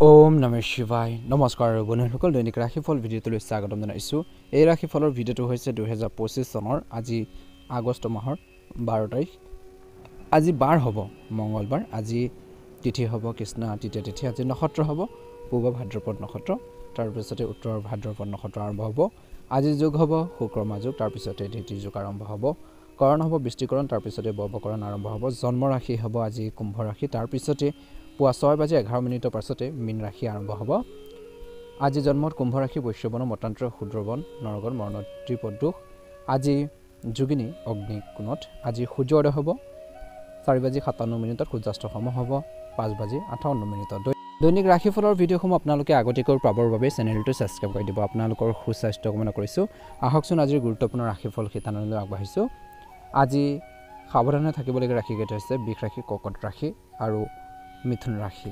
ওম নমঃ শিৱায় নমস্কাৰ বন্ধুসকল দৈনিক ৰাশিফল ভিডিঅ'টোলৈ স্বাগতম জনাইছোঁ। এই ৰাশিফলৰ ভিডিঅ'টো হৈছে 2025 চনৰ আজি আগষ্ট মাহৰ 12 তাৰিখ। আজি বাৰ হ'ব মঙ্গলবাৰ। আজি তিথি হ'ব কৃষ্ণ তৃতীয় তিথি। আজি নক্ষত্ৰ হ'ব পূব ভাদ্ৰপদ নক্ষত্ৰ, তাৰপিছতে উত্তৰ ভাদ্ৰপদ নক্ষত্ৰ আৰম্ভ হ'ব। আজি যোগ হ'ব শুক্ৰমা যোগ, তাৰপিছতে ধৃতি যোগ আৰম্ভ হ'ব। কৰণ হ'ব বৃষ্টিকৰণ, তাৰপিছতে বৱকৰণ আৰম্ভ হ'ব। জন্ম ৰাশি হ'ব আজি কুম্ভ ৰাশি, তাৰপিছতে পুৱা 6:11 পাছতে মীন ৰাশি আৰম্ভ হ'ব। আজি জন্মত কুম্ভ ৰাশি বৈশ্যবন মতান্তৰ শূদ্ৰবন নৰগণ মৰণ ত্ৰিপদোষ। আজি যোগিনী অগ্নি কোণত। আজি সূৰ্যোদয় হ'ব 4:57, সূৰ্যাস্ত সম হ'ব 5:58। দৈনিক ৰাশিফলৰ ভিডিঅ'সমূহ আপোনালোকে আগতীয়াকৈ পাবৰ বাবে চেনেলটো ছাবস্ক্ৰাইব কৰি দিব। আপোনালোকৰ সুস্বাস্থ্য কামনা কৰিছোঁ। আহকচোন আজিৰ গুৰুত্বপূৰ্ণ ৰাশিফল শিতানলৈ আগবাঢ়িছোঁ। আজি সাৱধানে থাকিবলগীয়া ৰাশিকেইটা হৈছে বৃষ ৰাশি, কৰ্কট ৰাশি আৰু মিথুন ৰাশি।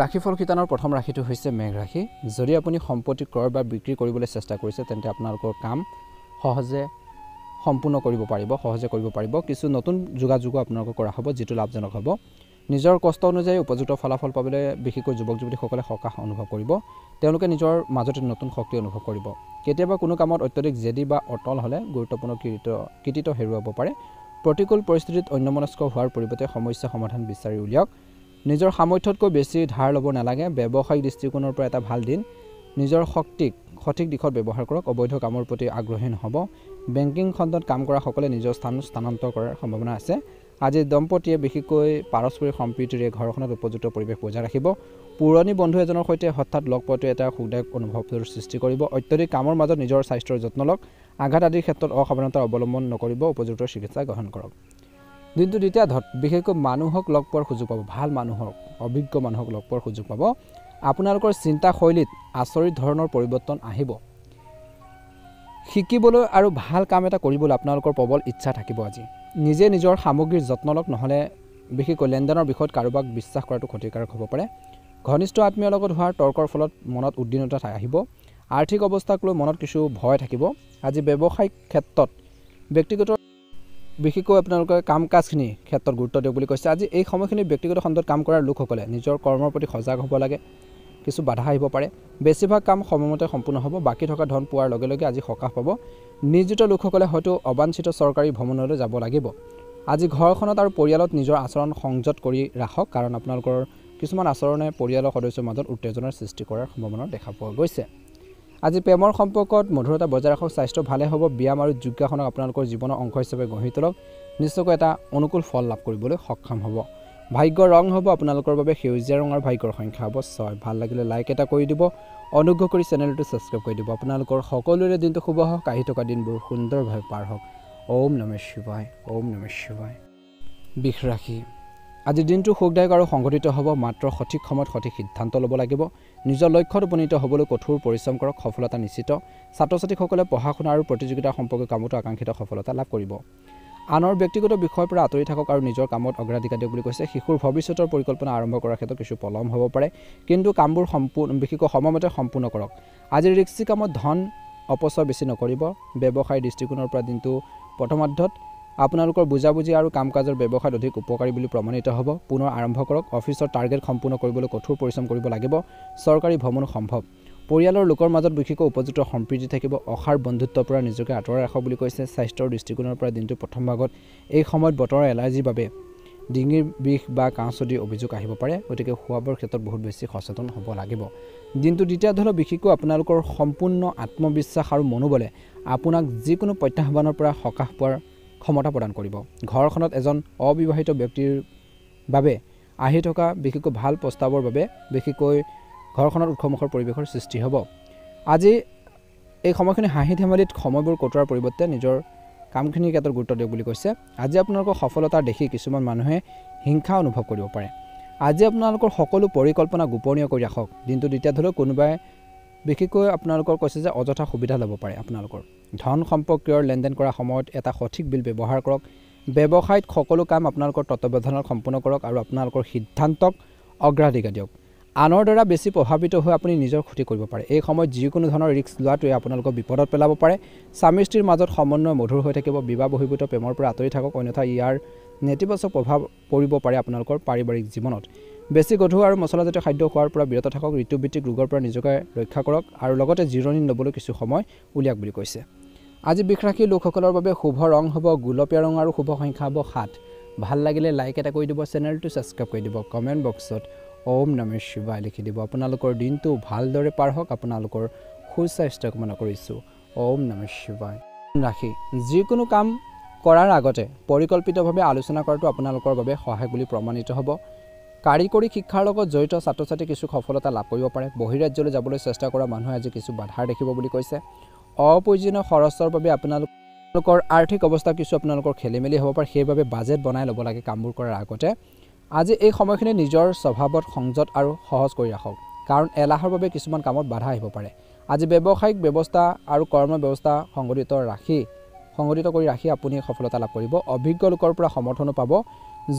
ৰাশিফল শিতানৰ প্ৰথম ৰাশিটো হৈছে মেঘ ৰাশি। যদি আপুনি সম্পত্তি ক্ৰয় বা বিক্ৰী কৰিবলৈ চেষ্টা কৰিছে তেন্তে আপোনালোকৰ কাম সহজে সম্পূৰ্ণ কৰিব পাৰিব। কিছু নতুন যোগাযোগো আপোনালোকৰ কৰা হ'ব, যিটো লাভজনক হ'ব। নিজৰ কষ্ট অনুযায়ী উপযুক্ত ফলাফল পাবলৈ বিশেষকৈ যুৱক যুৱতীসকলে সকাহ অনুভৱ কৰিব। তেওঁলোকে নিজৰ মাজতে নতুন শক্তি অনুভৱ কৰিব। কেতিয়াবা কোনো কামত অত্যধিক জেদী বা অটল হ'লে গুৰুত্বপূৰ্ণ কৃতিত্ব হেৰুৱাব পাৰে। প্ৰতিকূল পৰিস্থিতিত অন্যমনস্ক হোৱাৰ পৰিৱৰ্তে সমস্যা সমাধান বিচাৰি উলিয়াওক। নিজৰ সামৰ্থ্যতকৈ বেছি ধাৰ ল'ব নালাগে। ব্যৱসায়িক দৃষ্টিকোণৰ পৰা এটা ভাল দিন। নিজৰ শক্তিক সঠিক দিশত ব্যৱহাৰ কৰক। অবৈধ কামৰ প্ৰতি আগ্ৰহী নহ'ব। বেংকিং খণ্ডত কাম কৰাসকলে নিজৰ স্থান স্থানান্তৰ কৰাৰ সম্ভাৱনা আছে। আজি দম্পতীয়ে বিশেষকৈ পাৰস্পৰিক সম্প্ৰীতিৰে ঘৰখনত উপযুক্ত পৰিৱেশ বজাই ৰাখিব। পুৰণি বন্ধু এজনৰ সৈতে হঠাৎ লগ পোৱাটোৱে এটা সুখদায়ক অনুভৱৰ সৃষ্টি কৰিব। অত্যধিক কামৰ মাজত নিজৰ স্বাস্থ্যৰ যত্ন লওক। আঘাত আদিৰ ক্ষেত্ৰত অসাৱধানতা অৱলম্বন নকৰিব। উপযুক্ত চিকিৎসা গ্ৰহণ কৰক। দিনটো দ্বিতীয়াৰ্ধত বিশেষকৈ মানুহক লগ পোৱাৰ সুযোগ পাব। ভাল মানুহক, অভিজ্ঞ মানুহক লগ পোৱাৰ সুযোগ পাব। আপোনালোকৰ চিন্তাশৈলীত আচৰিত ধৰণৰ পৰিৱৰ্তন আহিব। শিকিবলৈ আৰু ভাল কাম এটা কৰিবলৈ আপোনালোকৰ প্ৰবল ইচ্ছা থাকিব। আজি নিজে নিজৰ সামগ্ৰীৰ যত্ন লওক, নহ'লে বিশেষকৈ লেনদেনৰ বিষয়ত কাৰোবাক বিশ্বাস কৰাটো ক্ষতিকাৰক হ'ব পাৰে। ঘনিষ্ঠ আত্মীয়ৰ লগত হোৱাৰ তৰ্কৰ ফলত মনত উদ্বিগ্নতা আহিব। আৰ্থিক অৱস্থাক লৈ মনত কিছু ভয় থাকিব। আজি ব্যৱসায়িক ক্ষেত্ৰত ব্যক্তিগত বিশেষকৈ আপোনালোকে কাম কাজখিনিৰ ক্ষেত্ৰত গুৰুত্ব দিয়ক বুলি কৈছে। আজি এই সময়খিনি ব্যক্তিগত খণ্ডত কাম কৰাৰ লোকসকলে নিজৰ কৰ্মৰ প্ৰতি সজাগ হ'ব লাগে। কিছু বাধা আহিব পাৰে। বেছিভাগ কাম সময়মতে সম্পূৰ্ণ হ'ব। বাকী থকা ধন পোৱাৰ লগে লগে আজি সকাহ পাব। নিয়োজিত লোকসকলে হয়তো অবাঞ্ছিত চৰকাৰী ভ্ৰমণলৈ যাব লাগিব। আজি ঘৰখনত আৰু পৰিয়ালত নিজৰ আচৰণ সংযত কৰি ৰাখক, কাৰণ আপোনালোকৰ কিছুমান আচৰণে পৰিয়ালৰ সদস্যৰ মাজত উত্তেজনাৰ সৃষ্টি কৰাৰ সম্ভাৱনা দেখা পোৱা গৈছে। আজি প্ৰেমৰ সম্পৰ্কত মধুৰতা বজাই ৰাখক। স্বাস্থ্য ভালে হ'ব। ব্যায়াম আৰু যোগাসনক আপোনালোকৰ জীৱনৰ অংশ হিচাপে গঢ়ি তোলক। নিশ্চয়কৈ এটা অনুকূল ফল লাভ কৰিবলৈ সক্ষম হ'ব। ভাগ্যৰ ৰং হ'ব আপোনালোকৰ বাবে সেউজীয়া ৰং আৰু ভাগ্যৰ সংখ্যা হ'ব 6। ভাল লাগিলে লাইক এটা কৰি দিব। অনুগ্ৰহ কৰি চেনেলটো ছাবস্ক্ৰাইব কৰি দিব। আপোনালোকৰ সকলোৰে দিনটো শুভ হওক। আহি থকা দিনবোৰ সুন্দৰভাৱে পাৰ হওক। ওম নমঃ শিৱায়, ওম নমঃ শিৱায়। বৃষ ৰাশি। আজিৰ দিনটো সুখদায়ক আৰু সংঘটিত হ'ব। মাত্ৰ সঠিক সময়ত সঠিক সিদ্ধান্ত ল'ব লাগিব। নিজৰ লক্ষ্যত উপনীত হ'বলৈ কঠোৰ পৰিশ্ৰম কৰক। সফলতা নিশ্চিত। ছাত্ৰ ছাত্ৰীসকলে পঢ়া শুনা আৰু প্ৰতিযোগিতা সম্পৰ্কীয় কামতো আকাংক্ষিত সফলতা লাভ কৰিব। আনৰ ব্যক্তিগত বিষয়ৰ পৰা আঁতৰি থাকক আৰু নিজৰ কামত অগ্ৰাধিকাৰ দিয়ক বুলি কৈছে। শিশুৰ ভৱিষ্যতৰ পৰিকল্পনা আৰম্ভ কৰাৰ ক্ষেত্ৰত কিছু পলম হ'ব পাৰে, কিন্তু কামবোৰ বিশেষকৈ সময়মতে সম্পূৰ্ণ কৰক। আজি ৰিক্সি কামত ধন অপচয় বেছি নকৰিব। ব্যৱসায়ৰ দৃষ্টিকোণৰ পৰা দিনটো প্ৰথমাৰ্ধত আপোনালোকৰ বুজাবুজি আৰু কাম কাজৰ ব্যৱসায়ত অধিক উপকাৰী বুলি প্ৰমাণিত হ'ব। পুনৰ আৰম্ভ কৰক। অফিচৰ টাৰ্গেট সম্পূৰ্ণ কৰিবলৈ কঠোৰ পৰিশ্ৰম কৰিব লাগিব। চৰকাৰী ভ্ৰমণ সম্ভৱ। পৰিয়ালৰ লোকৰ মাজত বিশেষকৈ উপযুক্ত সম্প্ৰীতি থাকিব। অসাৰ বন্ধুত্বৰ পৰা নিজকে আঁতৰাই ৰাখক বুলি কৈছে। স্বাস্থ্যৰ দৃষ্টিকোণৰ পৰা দিনটো প্ৰথম ভাগত এই সময়ত বতৰৰ এলাৰ্জিৰ বাবে ডিঙিৰ বিষ বা কাহ চৰ্দিৰ অভিযোগ আহিব পাৰে, গতিকে খোৱা বোৱাৰ ক্ষেত্ৰত বহুত বেছি সচেতন হ'ব লাগিব। দিনটো দ্বিতীয়াৰ্ধত বিশেষকৈ আপোনালোকৰ সম্পূৰ্ণ আত্মবিশ্বাস আৰু মনোবলে আপোনাক যিকোনো প্ৰত্যাহ্বানৰ পৰা সকাহ পোৱাৰ ক্ষমতা প্ৰদান কৰিব। ঘৰখনত এজন অবিবাহিত ব্যক্তিৰ বাবে আহি থকা বিশেষকৈ ভাল প্ৰস্তাৱৰ বাবে বিশেষকৈ ঘৰখনত উৎসমুখৰ পৰিৱেশৰ সৃষ্টি হ'ব। আজি এই সময়খিনি হাঁহি ধেমালিত সময়বোৰ কটোৱাৰ পৰিৱৰ্তে নিজৰ কামখিনিৰ ক্ষেত্ৰত গুৰুত্ব দিয়ক বুলি কৈছে। আজি আপোনালোকৰ সফলতা দেখি কিছুমান মানুহে হিংসা অনুভৱ কৰিব পাৰে। আজি আপোনালোকৰ সকলো পৰিকল্পনা গোপনীয় কৰি ৰাখক। দিনটো দ্বিতীয়াৰ্ধলৈ কোনোবাই বিশেষকৈ আপোনালোকৰ কৈছে যে অযথা সুবিধা ল'ব পাৰে। আপোনালোকৰ ধন সম্পৰ্কীয় লেনদেন কৰাৰ সময়ত এটা সঠিক বিল ব্যৱহাৰ কৰক। ব্যৱসায়ত সকলো কাম আপোনালোকৰ তত্ত্বাৱধানত সম্পূৰ্ণ কৰক আৰু আপোনালোকৰ সিদ্ধান্তক অগ্ৰাধিকাৰ দিয়ক। আনৰ দ্বাৰা বেছি প্ৰভাৱিত হৈ আপুনি নিজৰ ক্ষতি কৰিব পাৰে। এই সময়ত যিকোনো ধৰণৰ ৰিস্ক লোৱাটোৱে আপোনালোকক বিপদত পেলাব পাৰে। স্বামী স্ত্ৰীৰ মাজত সমন্বয় মধুৰ হৈ থাকিব। বিবাহ বহিৰ্ভূত প্ৰেমৰ পৰা আঁতৰি থাকক, অন্যথা ইয়াৰ নেতিবাচক প্ৰভাৱ পৰিব পাৰে আপোনালোকৰ পাৰিবাৰিক জীৱনত। বেছি গধুৰ আৰু মছলাজাতীয় খাদ্য খোৱাৰ পৰা বিৰত থাকক। ঋতুভিত্তিক ৰোগৰ পৰা নিজকে ৰক্ষা কৰক আৰু লগতে জিৰণি ল'বলৈ কিছু সময় উলিয়াওক বুলি কৈছে। আজি বৃষ ৰাশিৰ লোকসকলৰ বাবে শুভ ৰং হ'ব গুলপীয়া ৰং আৰু শুভ সংখ্যা হ'ব 7। ভাল লাগিলে লাইক এটা কৰি দিব, চেনেলটো ছাবস্ক্ৰাইব কৰি দিব, কমেণ্ট বক্সত ওম নমঃ শিৱায় লিখি দিব। আপোনালোকৰ দিনটো ভালদৰে পাৰ হওক, আপোনালোকৰ সুস্বাস্থ্য কামনা কৰিছোঁ। ওম নমঃ শিৱায়। ৰাশি যিকোনো কাম কৰাৰ আগতে পৰিকল্পিতভাৱে আলোচনা কৰাটো আপোনালোকৰ বাবে সহায়ক বুলি প্ৰমাণিত হ'ব। কাৰিকৰী শিক্ষাৰ লগত জড়িত ছাত্ৰ ছাত্ৰী কিছু সফলতা লাভ কৰিব পাৰে। বহিৰাজ্যলৈ যাবলৈ চেষ্টা কৰা মানুহে আজি কিছু বাধাৰ দেখিব বুলি কৈছে। অপ্ৰয়োজনীয় খৰচৰ বাবে আপোনালোকৰ আৰ্থিক অৱস্থা কিছু আপোনালোকৰ খেলিমেলি হ'ব পাৰে। সেইবাবে বাজেট বনাই ল'ব লাগে কামবোৰ কৰাৰ আগতে। আজি এই সময়খিনি নিজৰ স্বভাৱত সংযত আৰু সহজ কৰি ৰাখক, কাৰণ এলাহৰ বাবে কিছুমান কামত বাধা আহিব পাৰে। আজি ব্যৱসায়িক ব্যৱস্থা আৰু কৰ্ম ব্যৱস্থা সংগঠিত কৰি ৰাখি আপুনি সফলতা লাভ কৰিব। অভিজ্ঞ লোকৰ পৰা সমৰ্থনো পাব।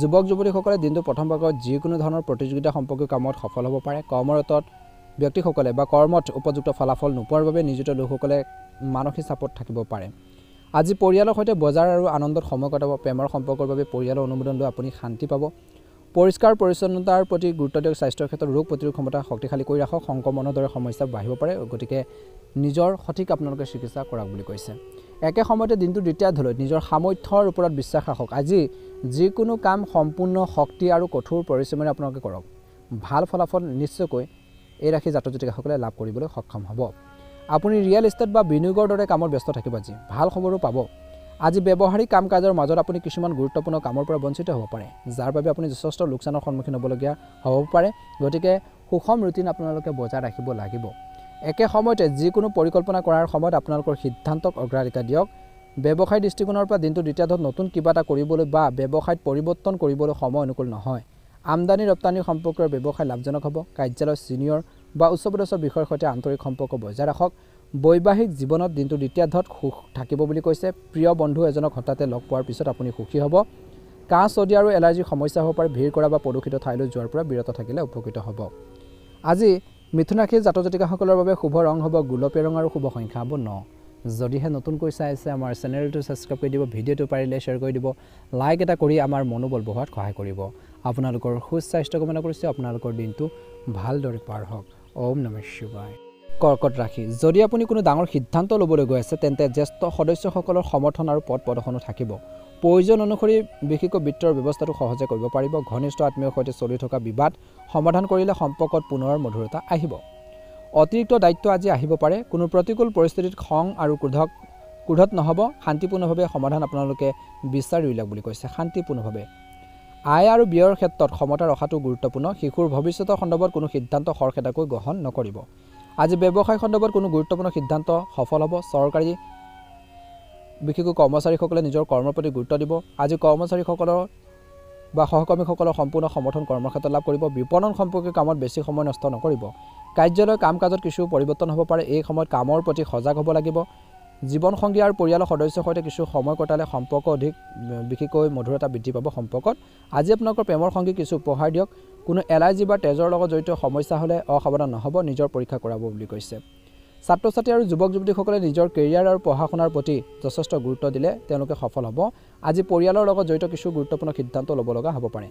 যুৱক যুৱতীসকলে দিনটো প্ৰথম ভাগত যিকোনো ধৰণৰ প্ৰতিযোগিতা সম্পৰ্কীয় কামত সফল হ'ব পাৰে। কৰ্মৰত ব্যক্তিসকলে বা কৰ্মত উপযুক্ত ফলাফল নোপোৱাৰ বাবে নিয়োজিত লোকসকলে মানসিক চাপত থাকিব পাৰে। আজি পৰিয়ালৰ সৈতে বজাৰ আৰু আনন্দত সময় কটাব। প্ৰেমৰ সম্পৰ্কৰ বাবে পৰিয়ালৰ অনুমোদন লৈ আপুনি শান্তি পাব। পৰিষ্কাৰ পৰিচ্ছন্নতাৰ প্ৰতি গুৰুত্ব দিয়ক। স্বাস্থ্যৰ ক্ষেত্ৰত ৰোগ প্ৰতিৰোধ ক্ষমতা শক্তিশালী কৰি ৰাখক। সংক্ৰমণৰ দৰে সমস্যা বাঢ়িব পাৰে, গতিকে নিজৰ সঠিক আপোনালোকে চিকিৎসা কৰক বুলি কৈছে। একে সময়তে দিনটোৰ দ্বিতীয়াৰ্ধলৈ নিজৰ সামৰ্থ্যৰ ওপৰত বিশ্বাস ৰাখক। আজি যিকোনো কাম সম্পূৰ্ণ শক্তি আৰু কঠোৰ পৰিশ্ৰমেৰে আপোনালোকে কৰক। ভাল ফলাফল নিশ্চয়কৈ এই ৰাশি জাতক জাতিকাসকলে লাভ কৰিবলৈ সক্ষম হ'ব। আপুনি ৰিয়েল এষ্টেট বা বিনিয়োগৰ দৰে কামত ব্যস্ত থাকিব। আজি ভাল খবৰো পাব। আজি ব্যৱহাৰিক কাম কাজৰ মাজত আপুনি কিছুমান গুৰুত্বপূৰ্ণ কামৰ পৰা বঞ্চিত হ'ব পাৰে, যাৰ বাবে আপুনি যথেষ্ট লোকচানৰ সন্মুখীন হ'বলগীয়া হ'ব পাৰে। গতিকে সুষম ৰুটিন আপোনালোকে বজাই ৰাখিব লাগিব। একে সময়তে যিকোনো পৰিকল্পনা কৰাৰ সময়ত আপোনালোকৰ সিদ্ধান্তক অগ্ৰাধিকাৰ দিয়ক। ব্যৱসায় দৃষ্টিকোণৰ পৰা দিনটো দ্বিতীয়াৰ্ধত নতুন কিবা এটা কৰিবলৈ বা ব্যৱসায়ত পৰিৱৰ্তন কৰিবলৈ সময় অনুকূল নহয়। আমদানি ৰপ্তানি সম্পৰ্কীয় ব্যৱসায় লাভজনক হ'ব। কাৰ্যালয়ৰ ছিনিয়ৰ বা উচ্চপদস্থ বিষয়ৰ সৈতে আন্তৰিক সম্পৰ্ক বজাই ৰাখক। বৈবাহিক জীৱনত দিনটো দ্বিতীয়াৰ্ধত সুখ থাকিব বুলি কৈছে। প্ৰিয় বন্ধু এজনক হঠাতে লগ পোৱাৰ পিছত আপুনি সুখী হ'ব। কাহ চৰ্দি আৰু এলাৰ্জিৰ সমস্যা হ'ব পাৰে। ভিৰ কৰা বা প্ৰদূষিত ঠাইলৈ যোৱাৰ পৰা বিৰত থাকিলে উপকৃত হ'ব। আজি মিথুন ৰাশিৰ জাতক জাতিকাসকলৰ বাবে শুভ ৰং হ'ব গুলপীয়া ৰং আৰু শুভ সংখ্যা হ'ব 9। যদিহে নতুনকৈ চাই আছে আমাৰ চেনেলটো ছাবস্ক্ৰাইব কৰি দিব, ভিডিঅ'টো পাৰিলে শ্বেয়াৰ কৰি দিব, লাইক এটা কৰি আমাৰ মনোবল বঢ়োৱাত সহায় কৰিব। আপোনালোকৰ সুস্বাস্থ্য কামনা কৰিছে। আপোনালোকৰ দিনটো ভালদৰে পাৰ হওক। ওম নমঃ শিৱায়। কৰ্কট ৰাশি যদি আপুনি কোনো ডাঙৰ সিদ্ধান্ত ল'বলৈ গৈ আছে, তেন্তে জ্যেষ্ঠ সদস্যসকলৰ সমৰ্থন আৰু পথ প্ৰদৰ্শনো থাকিব। প্ৰয়োজন অনুসৰি বিশেষকৈ বিত্তৰ ব্যৱস্থাটো সহজে কৰিব পাৰিব। ঘনিষ্ঠ আত্মীয়ৰ সৈতে চলি থকা বিবাদ সমাধান কৰিলে সম্পৰ্কত পুনৰ মধুৰতা আহিব। অতিৰিক্ত দায়িত্ব আজি আহিব পাৰে। কোনো প্ৰতিকূল পৰিস্থিতিত খং আৰু ক্ৰোধত নহ'ব। শান্তিপূৰ্ণভাৱে সমাধান আপোনালোকে বিচাৰি উলিয়াওক বুলি কৈছে। শান্তিপূৰ্ণভাৱে আয় আৰু ব্যয়ৰ ক্ষেত্ৰত সমতা ৰখাটো গুৰুত্বপূৰ্ণ। শিশুৰ ভৱিষ্যতৰ সন্দৰ্ভত কোনো সিদ্ধান্ত খৰখেদাকৈ গ্ৰহণ নকৰিব। আজি ব্যৱসায় সন্দৰ্ভত কোনো গুৰুত্বপূৰ্ণ সিদ্ধান্ত সফল হ'ব। চৰকাৰী বিশেষকৈ কৰ্মচাৰীসকলে নিজৰ কৰ্মৰ প্ৰতি গুৰুত্ব দিব। আজি কৰ্মচাৰীসকলৰ বা সহকৰ্মীসকলৰ সম্পূৰ্ণ সমৰ্থন কৰ্মক্ষেত্ৰত লাভ কৰিব। বিপণন সম্পৰ্কীয় কামত বেছি সময় নষ্ট নকৰিব। কাৰ্যালয়ৰ কাম কাজত কিছু পৰিৱৰ্তন হ'ব পাৰে। এই সময়ত কামৰ প্ৰতি সজাগ হ'ব লাগিব। জীৱনসংগী আৰু পৰিয়ালৰ সদস্যৰ সৈতে কিছু সময় কটালে সম্পৰ্ক অধিক বিশেষকৈ মধুৰতা বৃদ্ধি পাব সম্পৰ্কত। আজি আপোনালোকৰ প্ৰেমৰ সংগী কিছু উপহাৰ দিয়ক। কোনো এলাৰ্জি বা তেজৰ লগত জড়িত সমস্যা হ'লে অসাৱধান নহ'ব, নিজৰ পৰীক্ষা কৰাব বুলি কৈছে। ছাত্ৰ ছাত্ৰী আৰু যুৱক যুৱতীসকলে নিজৰ কেৰিয়াৰ আৰু পঢ়া শুনাৰ প্ৰতি যথেষ্ট গুৰুত্ব দিলে তেওঁলোকে সফল হ'ব। আজি পৰিয়ালৰ লগত জড়িত কিছু গুৰুত্বপূৰ্ণ সিদ্ধান্ত ল'ব লগা হ'ব পাৰে।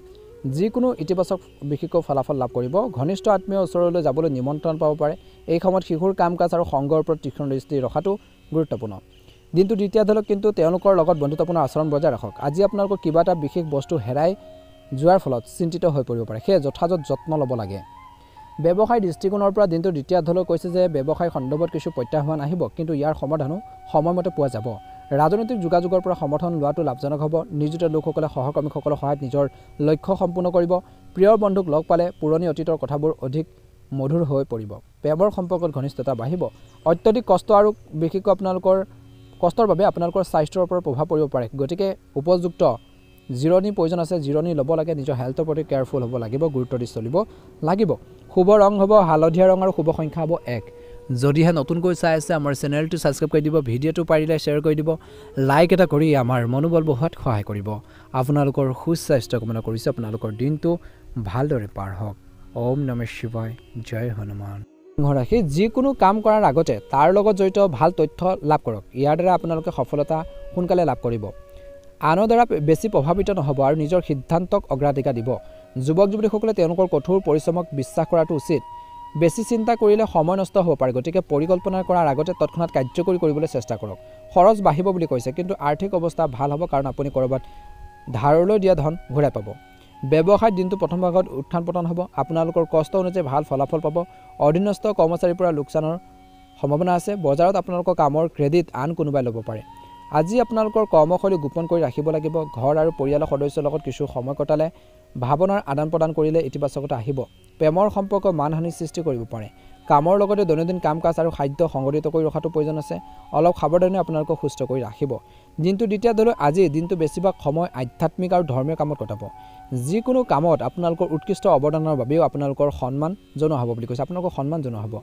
যিকোনো ইতিবাচক বিশেষকৈ ফলাফল লাভ কৰিব। ঘনিষ্ঠ আত্মীয়ৰ ওচৰলৈ যাবলৈ নিমন্ত্ৰণ পাব পাৰে। এই সময়ত শিশুৰ কাম কাজ আৰু সংগৰ ওপৰত তীক্ষ্ণ দৃষ্টি ৰখাটো গুৰুত্বপূৰ্ণ। দিনটো দ্বিতীয়াৰ্ধলৈ কিন্তু তেওঁলোকৰ লগত বন্ধুত্বপূৰ্ণ আচৰণ বজাই ৰাখক। আজি আপোনালোকৰ কিবা এটা বিশেষ বস্তু হেৰাই যোৱাৰ ফলত চিন্তিত হৈ পৰিব পাৰে, সেয়ে যথাযথ যত্ন ল'ব লাগে। ব্যৱসায় দৃষ্টিকোণৰ পৰা দিনটো দ্বিতীয়াৰ্ধলৈ কৈছে যে ব্যৱসায় সন্দৰ্ভত কিছু প্ৰত্যাহ্বান আহিব, কিন্তু ইয়াৰ সমাধানো সময়মতে পোৱা যাব। ৰাজনৈতিক যোগাযোগৰ পৰা সমৰ্থন লোৱাটো লাভজনক হ'ব। নিয়োজিত লোকসকলে সহকৰ্মীসকলৰ সহায়ত নিজৰ লক্ষ্য সম্পূৰ্ণ কৰিব। প্ৰিয় বন্ধুক লগ পালে পুৰণি অতীতৰ কথাবোৰ অধিক মধুৰ হৈ পৰিব। প্ৰেমৰ সম্পৰ্কত ঘনিষ্ঠতা বাঢ়িব। অত্যধিক কষ্ট আৰু বিশেষকৈ আপোনালোকৰ কষ্টৰ বাবে আপোনালোকৰ স্বাস্থ্যৰ ওপৰত প্ৰভাৱ পৰিব পাৰে, গতিকে উপযুক্ত জিৰণিৰ প্ৰয়োজন আছে। জিৰণি ল'ব লাগে। নিজৰ হেল্থৰ প্ৰতি কেয়াৰফুল হ'ব লাগিব, গুৰুত্ব দি চলিব লাগিব। শুভ ৰং হ'ব হালধীয়া ৰং আৰু শুভ সংখ্যা হ'ব 1। যদিহে নতুনকৈ চাই আছে আমাৰ চেনেলটো ছাবস্ক্ৰাইব কৰি দিব, ভিডিঅ'টো পাৰিলে শ্বেয়াৰ কৰি দিব, লাইক এটা কৰি আমাৰ মনোবল বঢ়োৱাত সহায় কৰিব। আপোনালোকৰ সুস্বাস্থ্য কামনা কৰিছোঁ। আপোনালোকৰ দিনটো ভালদৰে পাৰ হওক। ওম নমঃ শিৱায় জয় হনুমান। সিংহ ৰাশি যিকোনো কাম কৰাৰ আগতে তাৰ লগত জড়িত ভাল তথ্য লাভ কৰক। ইয়াৰ দ্বাৰা আপোনালোকে সফলতা সোনকালে লাভ কৰিব। আনৰ দ্বাৰা বেছি প্ৰভাৱিত নহ'ব আৰু নিজৰ সিদ্ধান্তক অগ্ৰাধিকাৰ দিব। যুৱক যুৱতীসকলে তেওঁলোকৰ কঠোৰ পৰিশ্ৰমক বিশ্বাস কৰাটো উচিত। বেছি চিন্তা কৰিলে সময় নষ্ট হ'ব পাৰে, গতিকে পৰিকল্পনা কৰাৰ আগতে তৎক্ষণাৎ কাৰ্যকৰী কৰিবলৈ চেষ্টা কৰক। খৰচ বাঢ়িব বুলি কৈছে, কিন্তু আৰ্থিক অৱস্থা ভাল হ'ব, কাৰণ আপুনি ক'ৰবাত ধাৰলৈ দিয়া ধন ঘূৰাই পাব। ব্যৱসায়ত দিনটো প্ৰথম ভাগত উত্থান পতন হ'ব। আপোনালোকৰ কষ্ট অনুযায়ী ভাল ফলাফল পাব। অধীনস্থ কৰ্মচাৰীৰ পৰা লোকচানৰ সম্ভাৱনা আছে। বজাৰত আপোনালোকৰ কামৰ ক্ৰেডিট আন কোনোবাই ল'ব পাৰে। আজি আপোনালোকৰ কৰ্মশৈলী গোপন কৰি ৰাখিব লাগিব। ঘৰ আৰু পৰিয়ালৰ সদস্যৰ লগত কিছু সময় কটালে ভাৱনাৰ আদান প্ৰদান কৰিলে ইতিবাচকতা আহিব। প্ৰেমৰ সম্পৰ্ক মানহানিৰ সৃষ্টি কৰিব পাৰে। কামৰ লগতে দৈনন্দিন কাম কাজ আৰু খাদ্য সংগঠিত কৰি ৰখাটো প্ৰয়োজন আছে। অলপ সাৱধানে আপোনালোকক সুস্থ কৰি ৰাখিব। দিনটো দ্বিতীয় ধৰক আজি দিনটো বেছিভাগ সময় আধ্যাত্মিক আৰু ধৰ্মীয় কামত কটাব। যিকোনো কামত আপোনালোকৰ উৎকৃষ্ট অৱদানৰ বাবেও আপোনালোকৰ সন্মান জনোৱা হ'ব বুলি কৈছে। আপোনালোকক সন্মান জনোৱা হ'ব।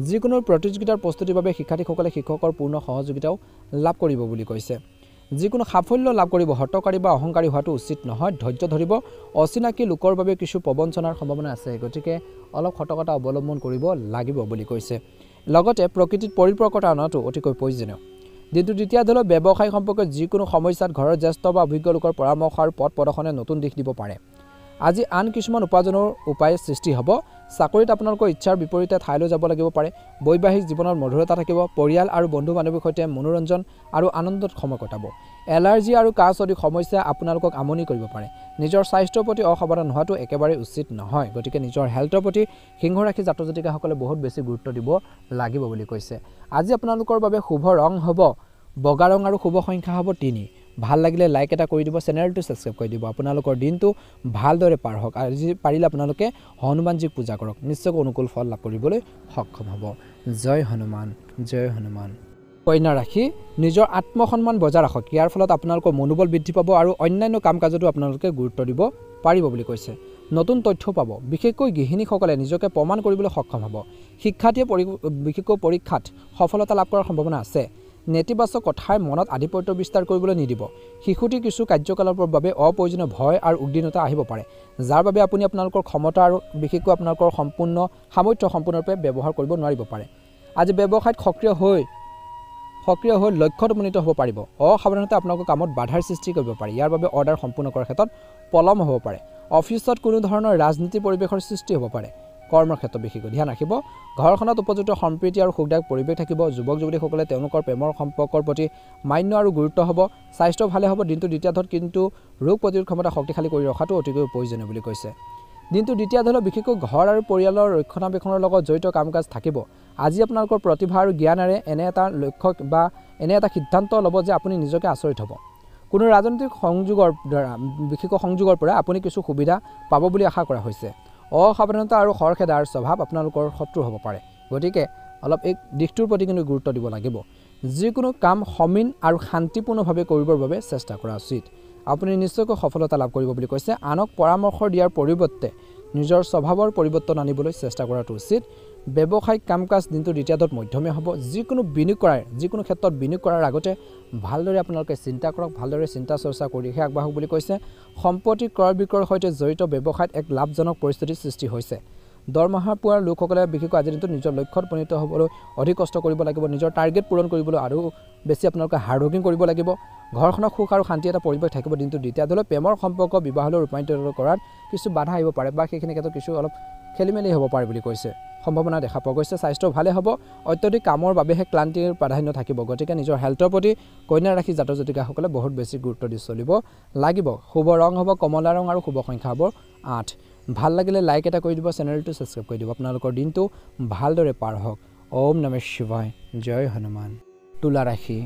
যিকোনো প্ৰতিযোগিতাৰ প্ৰস্তুতিৰ বাবে শিক্ষাৰ্থীসকলে শিক্ষকৰ পূৰ্ণ সহযোগিতাও লাভ কৰিব বুলি কৈছে। যিকোনো সাফল্য লাভ কৰিব। হটকাৰী বা অহংকাৰী হোৱাটো উচিত নহয়। ধৈৰ্য ধৰিব। অচিনাকি লোকৰ বাবে কিছু প্ৰবঞ্চনাৰ সম্ভাৱনা আছে, গতিকে অলপ সতৰ্কতা অৱলম্বন কৰিব লাগিব বুলি কৈছে। লগতে প্ৰকৃতিত পৰিপক্কতা অনাটো অতিকৈ প্ৰয়োজনীয়। দিনটো দ্বিতীয় ধৰক ব্যৱসায় সম্পৰ্কে যিকোনো সমস্যাত ঘৰৰ জ্যেষ্ঠ বা অভিজ্ঞ লোকৰ পৰামৰ্শ আৰু পথ প্ৰদৰ্শনে নতুন দিশ দিব পাৰে। আজি আন কিছুমান উপাৰ্জনৰ উপায় সৃষ্টি হ'ব। চাকৰিত আপোনালোকৰ ইচ্ছাৰ বিপৰীতে ঠাইলৈ যাব লাগিব পাৰে। বৈবাহিক জীৱনত মধুৰতা থাকিব। পৰিয়াল আৰু বন্ধু বান্ধৱীৰ সৈতে মনোৰঞ্জন আৰু আনন্দত সময় কটাব। এলাৰ্জি আৰু কাহ চৰ্দিৰ সমস্যা আপোনালোকক আমনি কৰিব পাৰে। নিজৰ স্বাস্থ্যৰ প্ৰতি অসাৱধান হোৱাটো একেবাৰে উচিত নহয়, গতিকে নিজৰ হেল্থৰ প্ৰতি সিংহ ৰাশি জাতক জাতিকাসকলে বহুত বেছি গুৰুত্ব দিব লাগিব বুলি কৈছে। আজি আপোনালোকৰ বাবে শুভ ৰং হ'ব বগা ৰং আৰু শুভ সংখ্যা হ'ব 3। ভাল লাগিলে লাইক এটা কৰি দিব, চেনেলটো ছাবস্ক্ৰাইব কৰি দিব। আপোনালোকৰ দিনটো ভালদৰে পাৰ হওক। আজি পাৰিলে আপোনালোকে হনুমানজীক পূজা কৰক, নিশ্চয়কৈ অনুকূল ফল লাভ কৰিবলৈ সক্ষম হ'ব। জয় হনুমান জয় হনুমান। কন্যা ৰাশি নিজৰ আত্মসন্মান বজাই ৰাখক। ইয়াৰ ফলত আপোনালোকৰ মনোবল বৃদ্ধি পাব আৰু অন্যান্য কাম কাজতো আপোনালোকে গুৰুত্ব দিব পাৰিব বুলি কৈছে। নতুন তথ্য পাব। বিশেষকৈ গৃহিণীসকলে নিজকে প্ৰমাণ কৰিবলৈ সক্ষম হ'ব। শিক্ষাৰ্থীয়ে বিশেষকৈ পৰীক্ষাত সফলতা লাভ কৰাৰ সম্ভাৱনা আছে। নেতিবাচক কথাই মনত আধিপত্য বিস্তাৰ কৰিবলৈ নিদিব। শিশুটিৰ কিছু কাৰ্যকলাপৰ বাবে অপ্ৰয়োজনীয় ভয় আৰু উদ্বিগ্নতা আহিব পাৰে, যাৰ বাবে আপুনি আপোনালোকৰ ক্ষমতা আৰু বিশেষকৈ আপোনালোকৰ সামৰ্থ্য সম্পূৰ্ণৰূপে ব্যৱহাৰ কৰিব নোৱাৰিব পাৰে। আজি ব্যৱসায়ত সক্ৰিয় হৈ লক্ষ্যত উপনীত হ'ব পাৰিব। অসাৱধানতা আপোনালোকৰ কামত বাধাৰ সৃষ্টি কৰিব পাৰে। ইয়াৰ বাবে অৰ্ডাৰ সম্পূৰ্ণ কৰাৰ ক্ষেত্ৰত পলম হ'ব পাৰে। অফিচত কোনো ধৰণৰ ৰাজনীতি পৰিৱেশৰ সৃষ্টি হ'ব পাৰে। কৰ্মৰ ক্ষেত্ৰত বিশেষকৈ ধ্যান ৰাখিব। ঘৰখনত উপযুক্ত সম্প্ৰীতি আৰু সুখদায়ক পৰিৱেশ থাকিব। যুৱক যুৱতীসকলে তেওঁলোকৰ প্ৰেমৰ সম্পৰ্কৰ প্ৰতি মান্য আৰু গুৰুত্ব হ'ব। স্বাস্থ্য ভালে হ'ব। দিনটো দ্বিতীয় ধৰত কিন্তু ৰোগ প্ৰতিৰোধ ক্ষমতা শক্তিশালী কৰি ৰখাটো অতিকৈ প্ৰয়োজনীয় বুলি কৈছে। দিনটো দ্বিতীয় ধৰত বিশেষকৈ ঘৰ আৰু পৰিয়ালৰ ৰক্ষণাবেক্ষণৰ লগত জড়িত কাম কাজ থাকিব। আজি আপোনালোকৰ প্ৰতিভা আৰু জ্ঞানেৰে এনে এটা লক্ষ্য বা এনে এটা সিদ্ধান্ত ল'ব যে আপুনি নিজকে আচৰিত হ'ব। কোনো ৰাজনৈতিক সংযোগৰ পৰা আপুনি কিছু সুবিধা পাব বুলি আশা কৰা হৈছে। অসাৱধানতা আৰু খৰখেদাৰ স্বভাৱ আপোনালোকৰ শত্ৰু হ'ব পাৰে, গতিকে অলপ এই দিশটোৰ প্ৰতি কিন্তু গুৰুত্ব দিব লাগিব। যিকোনো কাম সমীন আৰু শান্তিপূৰ্ণভাৱে কৰিবৰ বাবে চেষ্টা কৰা উচিত। আপুনি নিশ্চয়কৈ সফলতা লাভ কৰিব বুলি কৈছে। আনক পৰামৰ্শ দিয়াৰ পৰিৱৰ্তে নিজৰ স্বভাৱৰ পৰিৱৰ্তন আনিবলৈ চেষ্টা কৰাটো উচিত। ব্যৱসায়িক কাম কাজ দিনটো দ্বিতীয়ত মধ্যমীয়া হ'ব। যিকোনো ক্ষেত্ৰত বিনিয়োগ কৰাৰ আগতে ভালদৰে আপোনালোকে চিন্তা কৰক, ভালদৰে চিন্তা চৰ্চা কৰিহে আগবাঢ়ক বুলি কৈছে। সম্পত্তি ক্ৰয় বিক্ৰয়ৰ সৈতে জড়িত ব্যৱসায়ত এক লাভজনক পৰিস্থিতিৰ সৃষ্টি হৈছে। দৰমহা পোৱাৰ লোকসকলে বিশেষকৈ আজিৰ দিনটোত নিজৰ লক্ষ্যত উপনীত হ'বলৈ অধিক কষ্ট কৰিব লাগিব। নিজৰ টাৰ্গেট পূৰণ কৰিবলৈ আৰু বেছি আপোনালোকে হাৰ্ড ৱৰ্কিং কৰিব লাগিব। ঘৰখনত সুখ আৰু শান্তি এটা পৰিৱেশ থাকিব। দিনটো দ্বিতীয় ধৰক প্ৰেমৰ সম্পৰ্ক বিবাহলৈ ৰূপান্তৰিত কৰাত কিছু বাধা আহিব পাৰে বা সেইখিনি ক্ষেত্ৰত কিছু অলপ খেলিমেলি হ'ব পাৰে বুলি কৈছে। সম্ভাৱনা দেখা পোৱা গৈছে। স্বাস্থ্য ভালে হ'ব। অত্যধিক কামৰ বাবেহে ক্লান্তিৰ প্ৰাধান্য থাকিব, গতিকে নিজৰ হেল্থৰ প্ৰতি কন্যা ৰাশি জাতক জাতিকাসকলে বহুত বেছি গুৰুত্ব দি চলিব লাগিব। শুভ ৰং হ'ব কমলা ৰং আৰু শুভ সংখ্যা হ'ব 8। ভাল লাগিলে লাইক এটা কৰি দিব, চেনেলটো ছাবস্ক্ৰাইব কৰি দিব। আপোনালোকৰ দিনটো ভালদৰে পাৰ হওক। ওম নমঃ শিৱায় জয় হনুমান। তুলা ৰাশি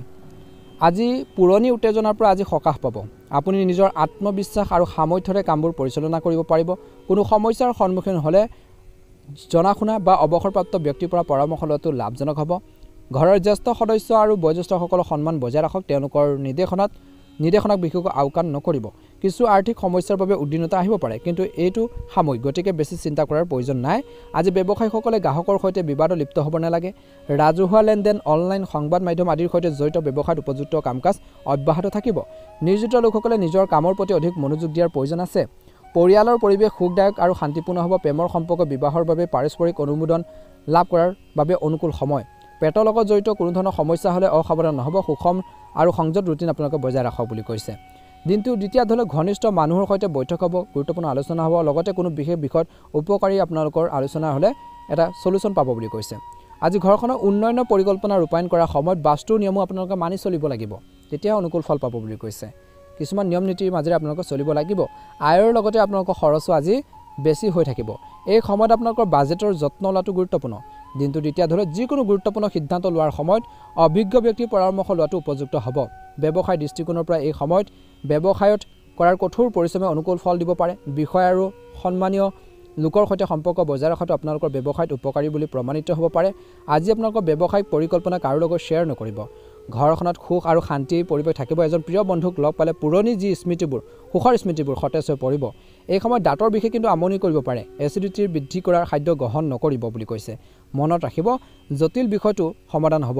আজি পুৰণি উত্তেজনাৰ পৰা আজি সকাহ পাব। আপুনি নিজৰ আত্মবিশ্বাস আৰু সামৰ্থ্যৰে কামবোৰ পৰিচালনা কৰিব পাৰিব। কোনো সমস্যাৰ সন্মুখীন হ'লে জনা শুনা বা অৱসৰপ্ৰাপ্ত ব্যক্তিৰ পৰা পৰামৰ্শ লোৱাটো লাভজনক হ'ব। ঘৰৰ জ্যেষ্ঠ সদস্য আৰু বয়োজ্যেষ্ঠসকলৰ সন্মান বজাই ৰাখক। তেওঁলোকৰ নিৰ্দেশনাক বিশেষকৈ আওকাণ নকৰিব। কিছু আৰ্থিক সমস্যাৰ বাবে উদ্বিগ্নতা আহিব পাৰে, কিন্তু এইটো সাময়িক, গতিকে বেছি চিন্তা কৰাৰ প্ৰয়োজন নাই। আজি ব্যৱসায়ীসকলে গ্ৰাহকৰ সৈতে বিবাদত লিপ্ত হ'ব নালাগে। ৰাজহুৱা লেনদেন, অনলাইন সংবাদ মাধ্যম আদিৰ সৈতে জড়িত ব্যৱসায়ত উপযুক্ত কাম কাজ অব্যাহত থাকিব। নিয়োজিত লোকসকলে নিজৰ কামৰ প্ৰতি অধিক মনোযোগ দিয়াৰ প্ৰয়োজন আছে। পৰিয়ালৰ পৰিৱেশ সুখদায়ক আৰু শান্তিপূৰ্ণ হ'ব। প্ৰেমৰ সম্পৰ্ক বিবাহৰ বাবে পাৰস্পৰিক অনুমোদন লাভ কৰাৰ বাবে অনুকূল সময়। পেটৰ লগত জড়িত কোনো ধৰণৰ সমস্যা হ'লে অসাৱধান নহ'ব। সুষম আৰু সংযত ৰুটিন আপোনালোকে বজাই ৰাখক বুলি কৈছে। দিনটোৰ দ্বিতীয় ধৰক ঘনিষ্ঠ মানুহৰ সৈতে বৈঠক হ'ব, গুৰুত্বপূৰ্ণ আলোচনা হ'ব। লগতে কোনো বিশেষ বিষয়ত উপকাৰী আপোনালোকৰ আলোচনা হ'লে এটা সলিউশ্যন পাব বুলি কৈছে। আজি ঘৰখনৰ উন্নয়নৰ পৰিকল্পনা ৰূপায়ণ কৰাৰ সময়ত বাস্তুৰ নিয়মো আপোনালোকে মানি চলিব লাগিব, তেতিয়া অনুকূল ফল পাব বুলি কৈছে। কিছুমান নিয়ম নীতিৰ মাজেৰে আপোনালোকে চলিব লাগিব। আয়ৰ লগতে আপোনালোকৰ খৰচো আজি বেছি হৈ থাকিব। এই সময়ত আপোনালোকৰ বাজেটৰ যত্ন লোৱাটো গুৰুত্বপূৰ্ণ। দিনটো দ্বিতীয় ধৰক যিকোনো গুৰুত্বপূৰ্ণ সিদ্ধান্ত লোৱাৰ সময়ত অভিজ্ঞ ব্যক্তিৰ পৰামৰ্শ লোৱাটো উপযুক্ত হ'ব। ব্যৱসায় দৃষ্টিকোণৰ পৰা এই সময়ত ব্যৱসায়ত কৰাৰ কঠোৰ পৰিশ্ৰমে অনুকূল ফল দিব পাৰে। বিষয় আৰু সন্মানীয় লোকৰ সৈতে সম্পৰ্ক বজাই ৰখাটো আপোনালোকৰ ব্যৱসায়ত উপকাৰী বুলি প্ৰমাণিত হ'ব পাৰে। আজি আপোনালোকৰ ব্যৱসায়িক পৰিকল্পনা কাৰো লগত শ্বেয়াৰ নকৰিব। ঘৰখনত সুখ আৰু শান্তিৰ পৰিৱেশ থাকিব। এজন প্ৰিয় বন্ধুক লগ পালে পুৰণি যি স্মৃতিবোৰ, সুখৰ স্মৃতিবোৰ সতেজ হৈ পৰিব। এই সময়ত দাঁতৰ বিশেষ কিন্তু আমনি কৰিব পাৰে। এচিডিটিৰ বৃদ্ধি কৰাৰ খাদ্য গ্ৰহণ নকৰিব বুলি কৈছে। মনত ৰাখিব, জটিল বিষয়টো সমাধান হ'ব।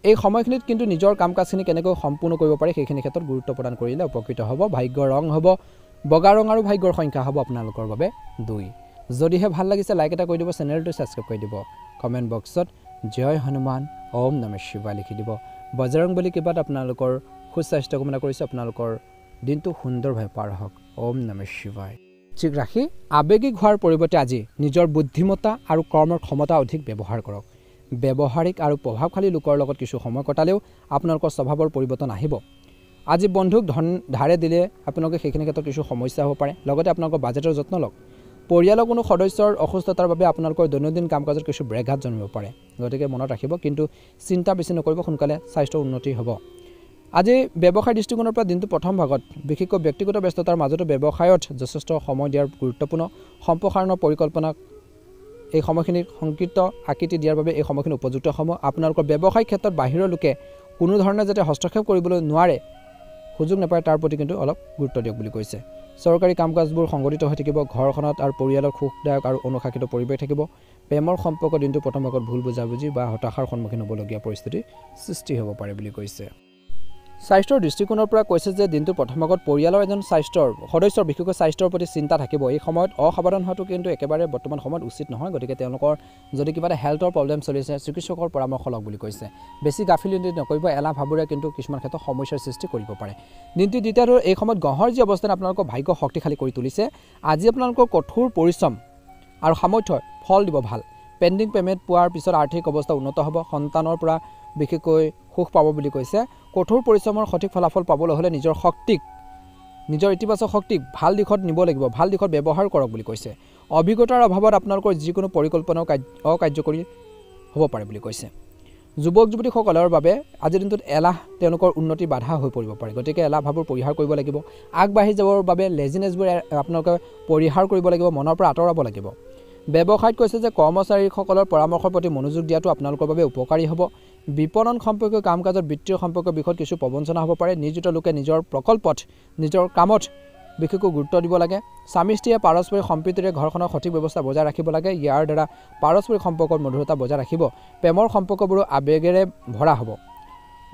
এই সময়খিনিত কিন্তু নিজৰ কাম কাজখিনি কেনেকৈ সম্পূৰ্ণ কৰিব পাৰে সেইখিনি ক্ষেত্ৰত গুৰুত্ব প্ৰদান কৰিলে উপকৃত হ'ব। ভাগ্যৰ ৰং হ'ব বগা ৰং আৰু ভাগ্যৰ সংখ্যা হ'ব আপোনালোকৰ বাবে 2। যদিহে ভাল লাগিছে লাইক এটা কৰি দিব, চেনেলটো ছাবস্ক্ৰাইব কৰি দিব। কমেণ্ট বক্সত জয় হনুমান ওম নমঃ শিৱায় লিখি দিব। বজৰং বুলি কিবা আপোনালোকৰ সুস্বাস্থ্য কামনা কৰিছোঁ। আপোনালোকৰ দিনটো সুন্দৰভাৱে পাৰ হওক। ওম নমঃ শিৱায়। ঠিক ৰাখি আৱেগিক হোৱাৰ পৰিৱৰ্তে আজি নিজৰ বুদ্ধিমত্তা আৰু কৰ্মৰ ক্ষমতা অধিক ব্যৱহাৰ কৰক। ব্যৱহাৰিক আৰু প্ৰভাৱশালী লোকৰ লগত কিছু সময় কটালেও আপোনালোকৰ স্বভাৱৰ পৰিৱৰ্তন আহিব। আজি বন্ধুক ধন ধাৰে দিলে আপোনালোকে সেইখিনি ক্ষেত্ৰত কিছু সমস্যা হ'ব পাৰে। লগতে আপোনালোকৰ বাজেটৰ যত্ন লওক। পৰিয়ালৰ কোনো সদস্যৰ অসুস্থতাৰ বাবে আপোনালোকৰ দৈনন্দিন কাম কাজত কিছু ব্যাঘাত জন্মিব পাৰে, গতিকে মনত ৰাখিব। কিন্তু চিন্তা বেছি নকৰিব, সোনকালে স্বাস্থ্যৰ উন্নতি হ'ব। আজি ব্যৱসায় দৃষ্টিকোণৰ পৰা দিনটো প্ৰথম ভাগত বিশেষকৈ ব্যক্তিগত ব্যস্ততাৰ মাজতো ব্যৱসায়ত যথেষ্ট সময় দিয়াৰ গুৰুত্বপূৰ্ণ। সম্প্ৰসাৰণৰ পৰিকল্পনাক এই সময়খিনিত সংকীৰ্ণ আকৃতি দিয়াৰ বাবে এই সময়খিনি উপযুক্ত সময়। আপোনালোকৰ ব্যৱসায়িক ক্ষেত্ৰত বাহিৰৰ লোকে কোনো ধৰণে যাতে হস্তক্ষেপ কৰিবলৈ নোৱাৰে, সুযোগ নাপায়, তাৰ প্ৰতি কিন্তু অলপ গুৰুত্ব দিয়ক বুলি কৈছে। চৰকাৰী কাম কাজবোৰ সংগঠিত হৈ থাকিব। ঘৰখনত আৰু পৰিয়ালৰ সুখদায়ক আৰু অনুশাসিত পৰিৱেশ থাকিব। প্ৰেমৰ সম্পৰ্ক দিনটো প্ৰথম ভাগত ভুল বুজাবুজি বা হতাশাৰ সন্মুখীন হ'বলগীয়া পৰিস্থিতি সৃষ্টি হ'ব পাৰে বুলি কৈছে। স্বাস্থ্যৰ দৃষ্টিকোণৰ পৰা কৈছে যে দিনটো প্ৰথম ভাগত পৰিয়ালৰ এজন সদস্যৰ বিশেষকৈ স্বাস্থ্যৰ প্ৰতি চিন্তা থাকিব। এই সময়ত অসাৱধান হোৱাটো কিন্তু একেবাৰে বৰ্তমান সময়ত উচিত নহয়। গতিকে তেওঁলোকৰ যদি কিবা এটা হেল্থৰ প্ৰব্লেম চলিছে চিকিৎসকৰ পৰামৰ্শ লওক বুলি কৈছে। বেছি গাফিলতি নকৰিব। এলাহ ভাবোৰে কিন্তু কিছুমান ক্ষেত্ৰত সমস্যাৰ সৃষ্টি কৰিব পাৰে। দিনটো দ্বিতীয়টো এই সময়ত গ্ৰহৰ যি অৱস্থান আপোনালোকৰ ভাগ্য শক্তিশালী কৰি তুলিছে। আজি আপোনালোকৰ কঠোৰ পৰিশ্ৰম আৰু সামৰ্থ্যই ফল দিব ভাল। পেণ্ডিং পে'মেণ্ট পোৱাৰ পিছত আৰ্থিক অৱস্থা উন্নত হ'ব। সন্তানৰ পৰা বিশেষকৈ সুখ পাব বুলি কৈছে। কঠোৰ পৰিশ্ৰমৰ সঠিক ফলাফল পাবলৈ হ'লে নিজৰ ইতিবাচক শক্তিক ভাল দিশত নিব লাগিব, ভাল দিশত ব্যৱহাৰ কৰক বুলি কৈছে। অভিজ্ঞতাৰ অভাৱত আপোনালোকৰ যিকোনো পৰিকল্পনাও অকাৰ্যকৰী হ'ব পাৰে বুলি কৈছে। যুৱক যুৱতীসকলৰ বাবে আজিৰ দিনটোত এলাহ তেওঁলোকৰ উন্নতি বাধা হৈ পৰিব পাৰে। গতিকে এলাহ ভাৱবোৰ পৰিহাৰ কৰিব লাগিব। আগবাঢ়ি যাবৰ বাবে লেজিনেছবোৰ আপোনালোকে পৰিহাৰ কৰিব লাগিব, মনৰ পৰা আঁতৰাব লাগিব। ব্যৱসায়ত কৈছে যে কৰ্মচাৰীসকলৰ পৰামৰ্শৰ প্ৰতি মনোযোগ দিয়াটো আপোনালোকৰ বাবে উপকাৰী হ'ব। বিপণন সম্পৰ্কীয় কাম কাজত বিত্তীয় সম্পৰ্কীয় বিষয়ত কিছু প্ৰবঞ্চনা হ'ব পাৰে। নিয়োজিত লোকে নিজৰ প্ৰকল্পত নিজৰ কামত বিশেষকৈ গুৰুত্ব দিব লাগে। স্বামী স্ত্ৰীয়ে পাৰস্পৰিক সম্প্ৰীতিৰে ঘৰখনৰ সঠিক ব্যৱস্থা বজাই ৰাখিব লাগে। ইয়াৰ দ্বাৰা পাৰস্পৰিক সম্পৰ্কত মধুৰতা বজাই ৰাখিব। প্ৰেমৰ সম্পৰ্কবোৰো আৱেগেৰে ভৰা হ'ব।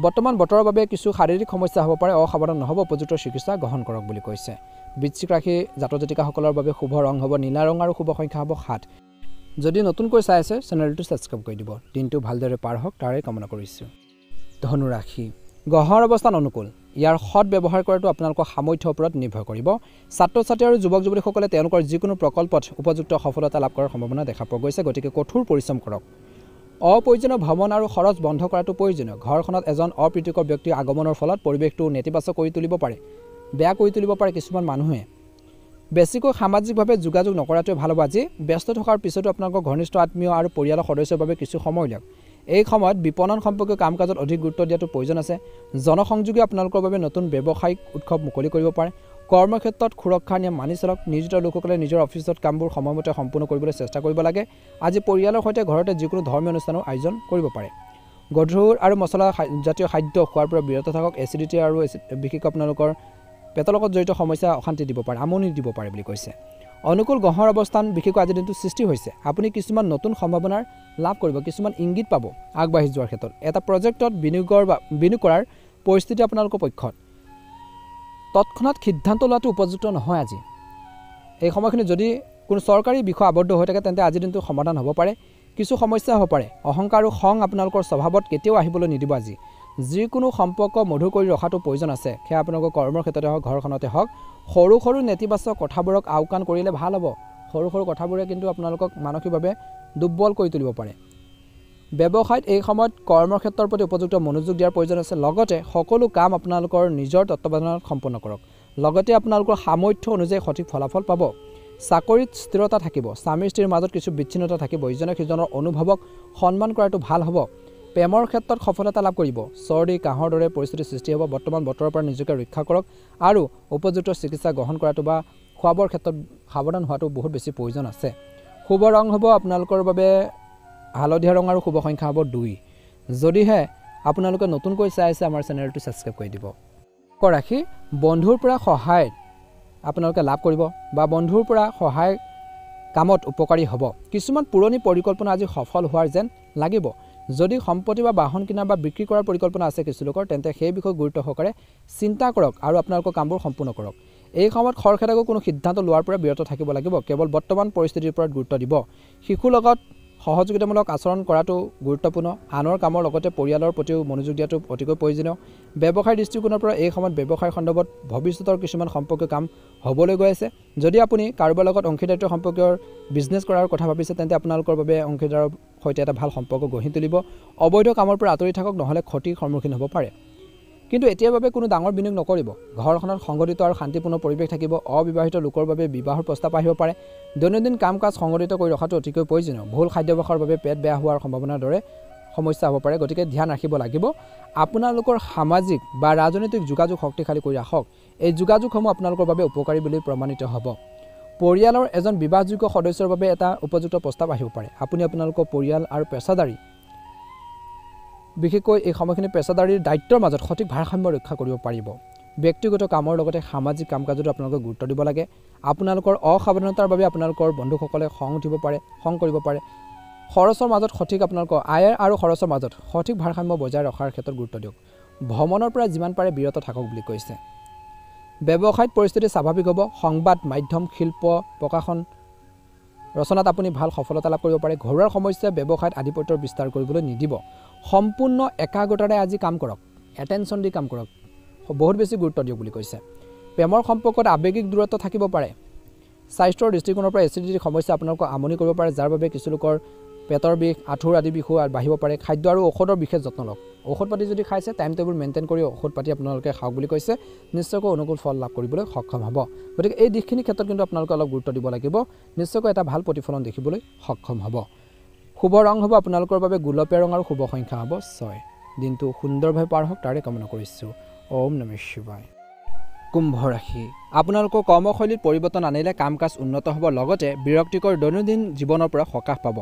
বৰ্তমান বতৰৰ বাবে কিছু শাৰীৰিক সমস্যা হ'ব পাৰে। অসাৱধান নহ'ব, উপযুক্ত চিকিৎসা গ্ৰহণ কৰক বুলি কৈছে। বৃশ্চিক ৰাশি জাতক জাতিকাসকলৰ বাবে শুভ ৰং হ'ব নীলা ৰং আৰু শুভ সংখ্যা হ'ব 7। যদি নতুনকৈ চাই আছে চেনেলটো ছাবস্ক্ৰাইব কৰি দিব। দিনটো ভালদৰে পাৰ হওক তাৰে কামনা কৰিছোঁ। ধনু ৰাশি গ্ৰহৰ অৱস্থান অনুকূল। ইয়াৰ সৎ ব্যৱহাৰ কৰাটো আপোনালোকৰ সামৰ্থ্যৰ ওপৰত নিৰ্ভৰ কৰিব। ছাত্ৰ ছাত্ৰী আৰু যুৱক যুৱতীসকলে তেওঁলোকৰ যিকোনো প্ৰকল্পত উপযুক্ত সফলতা লাভ কৰাৰ সম্ভাৱনা দেখা পোৱা গৈছে। গতিকে কঠোৰ পৰিশ্ৰম কৰক। অপ্ৰয়োজনীয় ভ্ৰমণ আৰু খৰচ বন্ধ কৰাটো প্ৰয়োজনীয়। ঘৰখনত এজন অপ্ৰীতিকৰ ব্যক্তিৰ আগমনৰ ফলত পৰিৱেশটো নেতিবাচক কৰি তুলিব পাৰে, বেয়া কৰি তুলিব পাৰে কিছুমান মানুহে। বেছিকৈ সামাজিকভাৱে যোগাযোগ নকৰাটোৱে ভাল হ'ব। আজি ব্যস্ত থকাৰ পিছতো আপোনালোকৰ ঘনিষ্ঠ আত্মীয় আৰু পৰিয়ালৰ সদস্যৰ বাবে কিছু সময় উলিয়াওক। এই সময়ত বিপণন সম্পৰ্কীয় কাম কাজত অধিক গুৰুত্ব দিয়াটো প্ৰয়োজন আছে। জনসংযোগে আপোনালোকৰ বাবে নতুন ব্যৱসায়িক উৎসৱ মুকলি কৰিব পাৰে। কৰ্মক্ষেত্ৰত সুৰক্ষাৰ নিয়ম মানি চলক। নিয়োজিত লোকসকলে নিজৰ অফিচত কামবোৰ সময়মতে সম্পূৰ্ণ কৰিবলৈ চেষ্টা কৰিব লাগে। আজি পৰিয়ালৰ সৈতে ঘৰতে যিকোনো ধৰ্মীয় অনুষ্ঠানৰ আয়োজন কৰিব পাৰে। গধুৰ আৰু মছলা জাতীয় খাদ্য খোৱাৰ পৰা বিৰত থাকক। এচিডিটি আৰু বিশেষকৈ আপোনালোকৰ পেটৰ লগত জড়িত সমস্যা অশান্তি দিব পাৰে, আমনি দিব পাৰে বুলি কৈছে। অনুকূল গ্ৰহৰ অৱস্থান বিশেষকৈ আজিৰ দিনটো সৃষ্টি হৈছে। আপুনি কিছুমান নতুন সম্ভাৱনাৰ লাভ কৰিব, কিছুমান ইংগিত পাব আগবাঢ়ি যোৱাৰ ক্ষেত্ৰত। এটা প্ৰজেক্টত বিনিয়োগ কৰাৰ পৰিস্থিতি আপোনালোকৰ পক্ষত। তৎক্ষণাত সিদ্ধান্ত লোৱাটো উপযুক্ত নহয়। আজি এই সময়খিনি যদি কোনো চৰকাৰী বিষয় আবদ্ধ হৈ থাকে তেন্তে আজিৰ দিনটো সমাধান হ'ব পাৰে। কিছু সমস্যা হ'ব পাৰে। অহংকাৰ আৰু খং আপোনালোকৰ স্বভাৱত কেতিয়াও আহিবলৈ নিদিব আজি। যিকোনো সম্পৰ্ক মধুৰ কৰি ৰখাটো প্ৰয়োজন আছে, সেয়া আপোনালোকৰ কৰ্মৰ ক্ষেত্ৰতে হওক, ঘৰখনতে হওক। সৰু সৰু নেতিবাচক কথাবোৰক আওকাণ কৰিলে ভাল হ'ব। সৰু সৰু কথাবোৰে কিন্তু আপোনালোকক মানসিকভাৱে দুৰ্বল কৰি তুলিব পাৰে। ব্যৱসায়ত এই সময়ত কৰ্মৰ ক্ষেত্ৰৰ প্ৰতি উপযুক্ত মনোযোগ দিয়াৰ প্ৰয়োজন আছে। লগতে সকলো কাম আপোনালোকৰ নিজৰ তত্ত্বাৱধানত সম্পন্ন কৰক। লগতে আপোনালোকৰ সামৰ্থ্য অনুযায়ী সঠিক ফলাফল পাব। চাকৰিত স্থিৰতা থাকিব। স্বামী স্ত্ৰীৰ মাজত কিছু বিচ্ছিন্নতা থাকিব। ইজনে সিজনৰ অনুভৱক সন্মান কৰাটো ভাল হ'ব। প্ৰেমৰ ক্ষেত্ৰত সফলতা লাভ কৰিব। চৰ্দি কাহৰ দৰে পৰিস্থিতিৰ সৃষ্টি হ'ব। বৰ্তমান বতৰৰ পৰা নিজকে ৰক্ষা কৰক আৰু উপযুক্ত চিকিৎসা গ্ৰহণ কৰাটো বা খোৱা-বোৱাৰ ক্ষেত্ৰত সাৱধান হোৱাটো বহুত বেছি প্ৰয়োজন আছে। শুভ ৰং হ'ব আপোনালোকৰ বাবে হালধীয়া ৰং আৰু শুভ সংখ্যা হ'ব 2। যদিহে আপোনালোকে নতুনকৈ চাই আছে আমাৰ চেনেলটো ছাবস্ক্ৰাইব কৰি দিব। ৰাশি বন্ধুৰ পৰা সহায় আপোনালোকে লাভ কৰিব বা বন্ধুৰ পৰা সহায় কামত উপকাৰী হ'ব। কিছুমান পুৰণি পৰিকল্পনা আজি সফল হোৱাৰ যেন লাগিব। যদি সম্পত্তি বা বাহন কিনা বা বিক্ৰী কৰাৰ পৰিকল্পনা আছে কিছু লোকৰ, তেন্তে সেই বিষয়ে গুৰুত্ব সহকাৰে চিন্তা কৰক আৰু আপোনালোকৰ কামবোৰ সম্পূৰ্ণ কৰক। এই সময়ত খৰখেদাকৈ কোনো সিদ্ধান্ত লোৱাৰ পৰা বিৰত থাকিব লাগিব। কেৱল বৰ্তমান পৰিস্থিতিৰ ওপৰত গুৰুত্ব দিব। শিশুৰ লগত সহযোগিতামূলক আচৰণ কৰাটো গুৰুত্বপূৰ্ণ। আনৰ কামৰ লগতে পৰিয়ালৰ প্ৰতিও মনোযোগ দিয়াটো অতিকৈ প্ৰয়োজনীয়। ব্যৱসায়ৰ দৃষ্টিকোণৰ পৰা এই সময়ত ব্যৱসায়ৰ সন্দৰ্ভত ভৱিষ্যতৰ কিছুমান সম্পৰ্কীয় কাম হ'বলৈ গৈ আছে। যদি আপুনি কাৰোবাৰ লগত অংশীদাৰিত্ব সম্পৰ্কীয় বিজনেছ কৰাৰ কথা ভাবিছে, তেন্তে আপোনালোকৰ বাবে অংশীদাৰৰ সৈতে এটা ভাল সম্পৰ্ক গঢ়ি তুলিব। অবৈধ কামৰ পৰা আঁতৰি থাকক, নহ'লে ক্ষতিৰ সন্মুখীন হ'ব পাৰে। কিন্তু এতিয়াৰ বাবে কোনো ডাঙৰ বিনিয়োগ নকৰিব। ঘৰখনত সংগঠিত আৰু শান্তিপূৰ্ণ পৰিৱেশ থাকিব। অবিবাহিত লোকৰ বাবে বিবাহৰ প্ৰস্তাৱ আহিব পাৰে। দৈনন্দিন কাম কাজ সংগঠিত কৰি ৰখাটো অতিকৈ প্ৰয়োজনীয়। ভুল খাদ্যাভ্যাসৰ বাবে পেট বেয়া হোৱাৰ সম্ভাৱনাৰ দৰে সমস্যা হ'ব পাৰে, গতিকে ধ্যান ৰাখিব লাগিব। আপোনালোকৰ সামাজিক বা ৰাজনৈতিক যোগাযোগ শক্তিশালী কৰি ৰাখক। এই যোগাযোগসমূহ আপোনালোকৰ বাবে উপকাৰী বুলি প্ৰমাণিত হ'ব। পৰিয়ালৰ এজন বিবাহযোগ্য সদস্যৰ বাবে এটা উপযুক্ত প্ৰস্তাৱ আহিব পাৰে। আপুনি আপোনালোকৰ পৰিয়াল আৰু পেছাদাৰী, বিশেষকৈ এই সময়খিনি পেছাদাৰীৰ দায়িত্বৰ মাজত সঠিক ভাৰসাম্য ৰক্ষা কৰিব পাৰিব। ব্যক্তিগত কামৰ লগতে সামাজিক কাম কাজতো আপোনালোকে গুৰুত্ব দিব লাগে। আপোনালোকৰ অসাৱধানতাৰ বাবে আপোনালোকৰ বন্ধুসকলে খং কৰিব পাৰে। খৰচৰ মাজত সঠিক আপোনালোকৰ আয় আৰু খৰচৰ মাজত সঠিক ভাৰসাম্য বজাই ৰখাৰ ক্ষেত্ৰত গুৰুত্ব দিয়ক। ভ্ৰমণৰ পৰা যিমান পাৰে বিৰত থাকক বুলি কৈছে। ব্যৱসায়িক পৰিস্থিতি স্বাভাৱিক হ'ব। সংবাদ মাধ্যম, শিল্প, প্ৰকাশন ৰচনাত আপুনি ভাল সফলতা লাভ কৰিব পাৰে। ঘৰুৱা সমস্যাই ব্যৱসায়ত আধিপত্যৰ বিস্তাৰ কৰিবলৈ নিদিব। সম্পূৰ্ণ একাগ্ৰতাৰে আজি কাম কৰক। এটেনশ্যন দি কাম কৰক। বহুত বেছি গুৰুত্ব দিয়ক বুলি কৈছে। প্ৰেমৰ সম্পৰ্কত আৱেগিক দূৰত্ব থাকিব পাৰে। স্বাস্থ্যৰ দৃষ্টিকোণৰ পৰা এচিডিটিৰ সমস্যা আপোনালোকক আমনি কৰিব পাৰে, যাৰ বাবে কিছু লোকৰ পেটৰ বিষ, আঁঠুৰ আদি বিষো বাঢ়িব পাৰে। খাদ্য আৰু ঔষধৰ বিশেষ যত্ন লওক। ঔষধ পাতি যদি খাইছে, টাইম টেবুল মেইনটেইন কৰি ঔষধ পাতি আপোনালোকে খাওক বুলি কৈছে। নিশ্চয়কৈ অনুকূল ফল লাভ কৰিবলৈ সক্ষম হ'ব। গতিকে এই দিশখিনিৰ ক্ষেত্ৰত কিন্তু আপোনালোকে অলপ গুৰুত্ব দিব লাগিব। নিশ্চয়কৈ এটা ভাল প্ৰতিফলন দেখিবলৈ সক্ষম হ'ব। শুভ ৰং হ'ব আপোনালোকৰ বাবে গোলপীয়া ৰং আৰু শুভ সংখ্যা হ'ব 6। দিনটো সুন্দৰভাৱে পাৰ হওক তাৰে কামনা কৰিছোঁ। ওম নমঃ শিৱায়। কুম্ভ ৰাশি আপোনালোকৰ কৰ্মশৈলীত পৰিৱৰ্তন আনিলে কাম কাজ উন্নত হ'ব। লগতে বিৰক্তিকৰ দৈনন্দিন জীৱনৰ পৰা সকাহ পাব।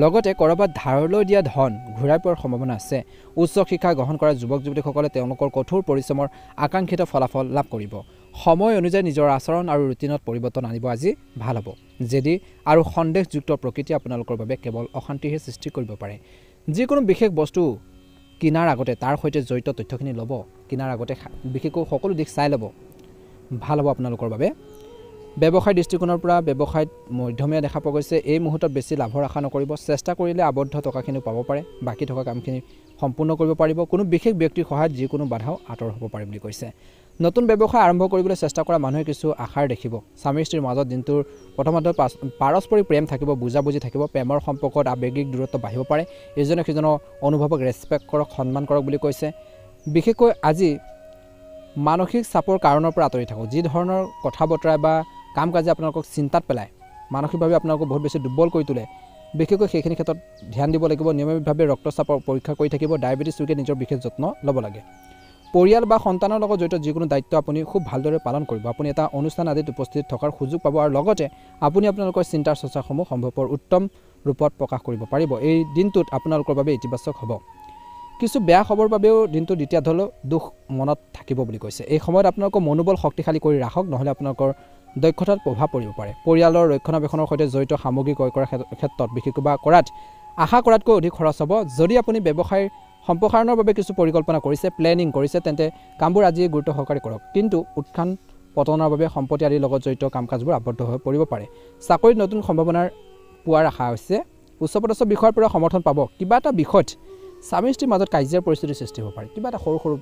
লগতে ক'ৰবাত ধাৰলৈ দিয়া ধন ঘূৰাই পোৱাৰ সম্ভাৱনা আছে। উচ্চ শিক্ষা গ্ৰহণ কৰা যুৱক যুৱতীসকলে তেওঁলোকৰ কঠোৰ পৰিশ্ৰমৰ আকাংক্ষিত ফলাফল লাভ কৰিব। সময় অনুযায়ী নিজৰ আচৰণ আৰু ৰুটিনত পৰিৱৰ্তন আনিব। আজি ভাল হ'ব। জেদী আৰু সন্দেহযুক্ত প্ৰকৃতি আপোনালোকৰ বাবে কেৱল অশান্তিহে সৃষ্টি কৰিব পাৰে। যিকোনো বিশেষ বস্তু কিনাৰ আগতে তাৰ সৈতে জড়িত তথ্যখিনি ল'ব। কিনাৰ আগতে বিশেষকৈ সকলো দিশ চাই ল'ব। ভাল হ'ব আপোনালোকৰ বাবে। ব্যৱসায় দৃষ্টিকোণৰ পৰা ব্যৱসায়ত মধ্যমীয়া দেখা পোৱা গৈছে। এই মুহূৰ্তত বেছি লাভৰ আশা নকৰিব। চেষ্টা কৰিলে আবদ্ধ টকাখিনি পাব পাৰে। বাকী থকা কামখিনি সম্পূৰ্ণ কৰিব পাৰিব। কোনো বিশেষ ব্যক্তিৰ সহায়ত যিকোনো বাধাও আঁতৰ হ'ব পাৰে বুলি কৈছে। নতুন ব্যৱসায় আৰম্ভ কৰিবলৈ চেষ্টা কৰা মানুহে কিছু আশাৰ দেখিব। স্বামী স্ত্ৰীৰ মাজত দিনটোৰ প্ৰথমতে পাৰস্পৰিক প্ৰেম থাকিব, বুজাবুজি থাকিব। প্ৰেমৰ সম্পৰ্কত আৱেগিক দূৰত্ব বাঢ়িব পাৰে। ইজনে সিজনৰ অনুভৱক ৰেচপেক্ট কৰক, সন্মান কৰক বুলি কৈছে। বিশেষকৈ আজি মানসিক চাপৰ কাৰণৰ পৰা আঁতৰি থাকক। যি ধৰণৰ কথা বতৰা বা কাম কাজে আপোনালোকক চিন্তাত পেলায়, মানসিকভাৱে আপোনালোকক বহুত বেছি দুৰ্বল কৰি তোলে, বিশেষকৈ সেইখিনি ক্ষেত্ৰত ধ্যান দিব লাগিব। নিয়মিতভাৱে ৰক্তচাপৰ পৰীক্ষা কৰি থাকিব। ডায়েবেটিছ ৰোগীয়ে নিজৰ বিশেষ যত্ন ল'ব লাগে। পৰিয়াল বা সন্তানৰ লগত জড়িত যিকোনো দায়িত্ব আপুনি খুব ভালদৰে পালন কৰিব। আপুনি এটা অনুষ্ঠান আদিত উপস্থিত থকাৰ সুযোগ পাব আৰু লগতে আপুনি আপোনালোকৰ চিন্তাৰ চৰ্চাসমূহ সম্ভৱপৰ উত্তম ৰূপত প্ৰকাশ কৰিব পাৰিব। এই দিনটোত আপোনালোকৰ বাবে ইতিবাচক হ'ব। কিছু বেয়া খবৰ বাবেও দিনটো দ্বিতীয়াৰ্ধলৈ দুখ মনত থাকিব বুলি কৈছে। এই সময়ত আপোনালোকৰ মনোবল শক্তিশালী কৰি ৰাখক, নহ'লে আপোনালোকৰ দক্ষতাত প্ৰভাৱ পৰিব পাৰে। পৰিয়ালৰ ৰক্ষণাবেক্ষণৰ সৈতে জড়িত সামগ্ৰী ক্ৰয় কৰাৰ ক্ষেত্ৰত বিশেষকৈ বা কৰাত আশা কৰাতকৈ অধিক খৰচ হ'ব। যদি আপুনি ব্যৱসায়ৰ সম্প্ৰসাৰণৰ বাবে কিছু পৰিকল্পনা কৰিছে, প্লেনিং কৰিছে, তেন্তে কামবোৰ আজি গুৰুত্ব সহকাৰে কৰক। কিন্তু উত্থান পতনৰ বাবে সম্পত্তি আদিৰ লগত জড়িত কাম কাজবোৰ আবদ্ধ হৈ পৰিব পাৰে। চাকৰিত নতুন সম্ভাৱনাৰ পোৱাৰ আশা হৈছে। উচ্চপদস্থ বিষয়ৰ পৰা সমৰ্থন পাব। কিবা এটা বিষয়ত স্বামী স্ত্ৰীৰ মাজত কাজিয়াৰ পৰিস্থিতিৰ সৃষ্টি হ'ব পাৰে। কিবা এটা সৰু সৰু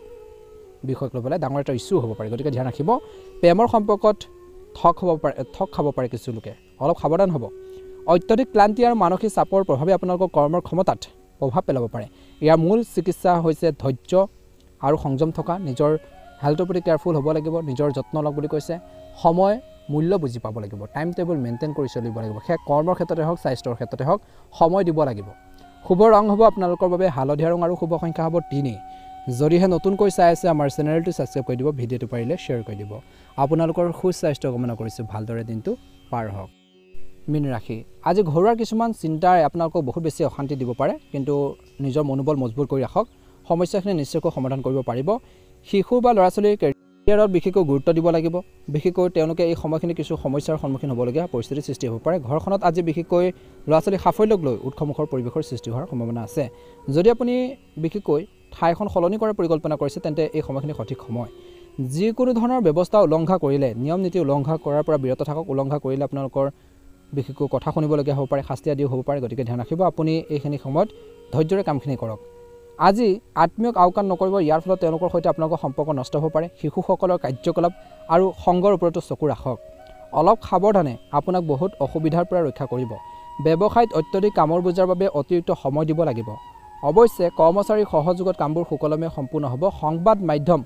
বিষয়ক লৈ পেলাই ডাঙৰ এটা ইছ্যু হ'ব পাৰে। গতিকে ধ্যান ৰাখিব। প্ৰেমৰ সম্পৰ্কত ঠগ খাব পাৰে কিছু লোকে, অলপ সাৱধান হ'ব। অত্যধিক ক্লান্তি আৰু মানসিক চাপৰ প্ৰভাৱে আপোনালোকৰ কৰ্মৰ ক্ষমতাত প্ৰভাৱ পেলাব পাৰে। ইয়াৰ মূল চিকিৎসা হৈছে ধৈৰ্য আৰু সংযম থকা। নিজৰ হেল্থৰ প্ৰতি কেয়াৰফুল হ'ব লাগিব। নিজৰ যত্ন লওক বুলি কৈছে। সময় মূল্য বুজি পাব লাগিব। টাইম টেবুল মেইনটেইন কৰি চলিব লাগিব। সেয়া কৰ্মৰ ক্ষেত্ৰতে হওক, স্বাস্থ্যৰ ক্ষেত্ৰতে হওক, সময় দিব লাগিব। শুভ ৰং হ'ব আপোনালোকৰ বাবে হালধীয়া ৰং আৰু শুভ সংখ্যা হ'ব 3। যদিহে নতুনকৈ চাই আছে আমাৰ চেনেলটো ছাবস্ক্ৰাইব কৰি দিব, ভিডিঅ'টো পাৰিলে শ্বেয়াৰ কৰি দিব। আপোনালোকৰ সুস্বাস্থ্য কামনা কৰিছোঁ। ভালদৰে দিনটো পাৰ হওক। মীন ৰাশি, আজি ঘৰুৱা কিছুমান চিন্তাই আপোনালোকক বহুত বেছি অশান্তি দিব পাৰে, কিন্তু নিজৰ মনোবল মজবুত কৰি ৰাখক। সমস্যাখিনি নিশ্চয়কৈ সমাধান কৰিব পাৰিব। শিশু বা ল'ৰা ছোৱালীৰ কেৰিয়াৰত বিশেষকৈ গুৰুত্ব দিব লাগিব। বিশেষকৈ তেওঁলোকে এই সময়খিনি কিছু সমস্যাৰ সন্মুখীন হ'বলগীয়া পৰিস্থিতিৰ সৃষ্টি হ'ব পাৰে। ঘৰখনত আজি বিশেষকৈ ল'ৰা ছোৱালীৰ সাফল্যক লৈ উৎসমুখৰ পৰিৱেশৰ সৃষ্টি হোৱাৰ সম্ভাৱনা আছে। যদি আপুনি বিশেষকৈ ঠাইখন সলনি কৰাৰ পৰিকল্পনা কৰিছে, তেন্তে এই সময়খিনি সঠিক সময়। যিকোনো ধৰণৰ ব্যৱস্থা উলংঘা কৰিলে, নিয়ম নীতি উলংঘা কৰাৰ পৰা বিৰত থাকক। উলংঘা কৰিলে আপোনালোকৰ বিশেষকৈ কথা শুনিবলগীয়া হ'ব পাৰে, শাস্তি আদিও হ'ব পাৰে। গতিকে ধ্যান ৰাখিব। আপুনি এইখিনি সময়ত ধৈৰ্যৰে কামখিনি কৰক। আজি আত্মীয়ক আওকাণ নকৰিব। ইয়াৰ ফলত তেওঁলোকৰ সৈতে আপোনালোকৰ সম্পৰ্ক নষ্ট হ'ব পাৰে। শিশুসকলৰ কাৰ্যকলাপ আৰু সংগৰ ওপৰতো চকু ৰাখক। অলপ সাৱধানে আপোনাক বহুত অসুবিধাৰ পৰা ৰক্ষা কৰিব। ব্যৱসায়ত অত্যধিক কামৰ বোজাৰ বাবে অতিৰিক্ত সময় দিব লাগিব। অৱশ্যে কৰ্মচাৰীৰ সহযোগত কামবোৰ সুকলমে সম্পূৰ্ণ হ'ব। সংবাদ মাধ্যম,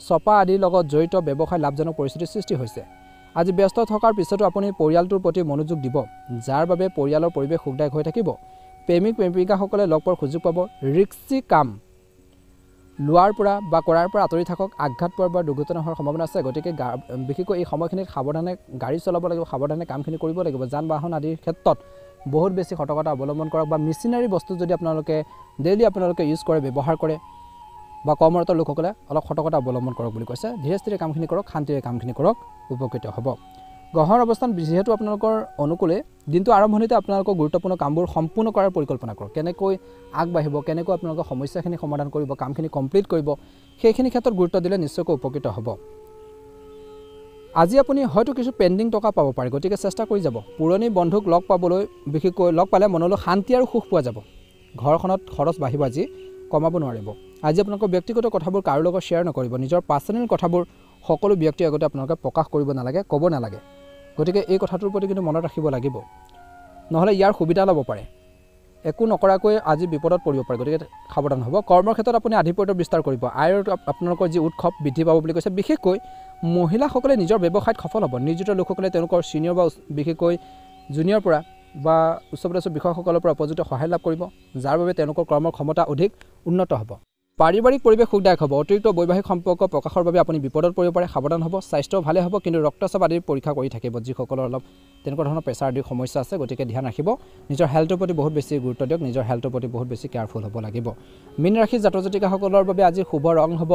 ছপা আদিৰ লগত জড়িত ব্যৱসায় লাভজনক পৰিস্থিতিৰ সৃষ্টি হৈছে। আজি ব্যস্ত থকাৰ পিছতো আপুনি পৰিয়ালটোৰ প্ৰতি মনোযোগ দিব, যাৰ বাবে পৰিয়ালৰ পৰিৱেশ সুখদায়ক হৈ থাকিব। প্ৰেমিক প্ৰেমিকাসকলে লগ পোৱাৰ সুযোগ পাব। ৰিক্সি কাম লোৱাৰ পৰা বা কৰাৰ পৰা আঁতৰি থাকক। আঘাত পোৱাৰ বা দুৰ্ঘটনা হোৱাৰ সম্ভাৱনা আছে। গতিকে বিশেষকৈ এই সময়খিনিত সাৱধানে গাড়ী চলাব লাগিব, সাৱধানে কামখিনি কৰিব লাগিব। যান বাহন আদিৰ ক্ষেত্ৰত বহুত বেছি সতৰ্কতা অৱলম্বন কৰক। বা মেচিনাৰী বস্তু যদি আপোনালোকে ডেইলি ইউজ কৰে, ব্যৱহাৰ কৰে, বা কৰ্মৰত লোকসকলে অলপ সতৰ্কতা অৱলম্বন কৰক বুলি কৈছে। ধীৰে স্থিৰে কামখিনি কৰক, শান্তিৰে কামখিনি কৰক, উপকৃত হ'ব। গ্ৰহৰ অৱস্থান যিহেতু আপোনালোকৰ অনুকূলে, দিনটো আৰম্ভণিতে আপোনালোকৰ গুৰুত্বপূৰ্ণ কামবোৰ সম্পূৰ্ণ কৰাৰ পৰিকল্পনা কৰক। কেনেকৈ আগবাঢ়িব, কেনেকৈ আপোনালোকৰ সমস্যাখিনি সমাধান কৰিব, কামখিনি কমপ্লিট কৰিব, সেইখিনি ক্ষেত্ৰত গুৰুত্ব দিলে নিশ্চয়কৈ উপকৃত হ'ব। আজি আপুনি হয়তো কিছু পেণ্ডিং টকা পাব পাৰে। গতিকে চেষ্টা কৰি যাব। পুৰণি বন্ধুক লগ পাবলৈ, বিশেষকৈ লগ পালে মনলৈ শান্তি আৰু সুখ পোৱা যাব। ঘৰখনত খৰচ বাঢ়িব, আজি কমাব নোৱাৰিব। আজি আপোনালোকৰ ব্যক্তিগত কথাবোৰ কাৰো লগত শ্বেয়াৰ নকৰিব। নিজৰ পাৰ্চনেল কথাবোৰ সকলো ব্যক্তিৰ আগতে আপোনালোকে প্ৰকাশ কৰিব নালাগে, ক'ব নালাগে। গতিকে এই কথাটোৰ প্ৰতি কিন্তু মনত ৰাখিব লাগিব, নহ'লে ইয়াৰ সুবিধা ল'ব পাৰে। একো নকৰাকৈ আজি বিপদত পৰিব পাৰে। গতিকে সাৱধান হ'ব। কৰ্মৰ ক্ষেত্ৰত আপুনি আধিপত্য বিস্তাৰ কৰিব। আয়ৰ আপোনালোকৰ যি উৎসৱ বৃদ্ধি পাব বুলি কৈছে। বিশেষকৈ মহিলাসকলে নিজৰ ব্যৱসায়ত সফল হ'ব। নিয়োজিত লোকসকলে তেওঁলোকৰ ছিনিয়ৰ বা বিশেষকৈ জুনিয়ৰ পৰা বা উচ্চপদস্থ বিষয়াসকলৰ পৰা উপযুক্ত সহায় লাভ কৰিব, যাৰ বাবে তেওঁলোকৰ কৰ্মৰ ক্ষমতা অধিক উন্নত হ'ব। পাৰিবাৰিক পৰিৱেশ সুখদায়ক হ'ব। অতিৰিক্ত বৈবাহিক সম্পৰ্ক প্ৰকাশৰ বাবে আপুনি বিপদত পৰিব পাৰে। সাৱধান হ'ব। স্বাস্থ্য ভালে হ'ব, কিন্তু ৰক্তচাপ আদিৰ পৰীক্ষা কৰি থাকিব। যিসকলৰ অলপ তেনেকুৱা ধৰণৰ প্ৰেছাৰ আদিৰ সমস্যা আছে, গতিকে ধ্যান ৰাখিব। নিজৰ হেল্থৰ প্ৰতি বহুত বেছি গুৰুত্ব দিয়ক। নিজৰ হেল্থৰ প্ৰতি বহুত বেছি কেয়াৰফুল হ'ব লাগিব। মীন ৰাশি জাতক জাতিকাসকলৰ বাবে আজি শুভ ৰং হ'ব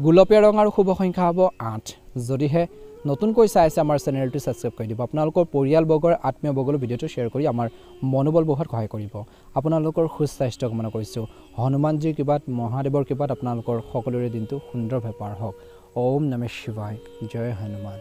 গুলপীয়া ৰং আৰু শুভ সংখ্যা হ'ব 8। যদিহে নতুনকৈ চাই আছে আমাৰ চেনেলটো ছাবস্ক্ৰাইব কৰি দিব। আপোনালোকৰ পৰিয়ালবৰ্গৰ আত্মীয়বৰ্গলৈ ভিডিঅ'টো শ্বেয়াৰ কৰি আমাৰ মনোবল বঢ়োৱাত সহায় কৰিব। আপোনালোকৰ সুস্বাস্থ্য কামনা কৰিছোঁ। হনুমানজীৰ কৃপাত, মহাদেৱৰ কৃপাত আপোনালোকৰ সকলোৰে দিনটো সুন্দৰভাৱে পাৰ হওক। ওম নমঃ শিৱায়। জয় হনুমান।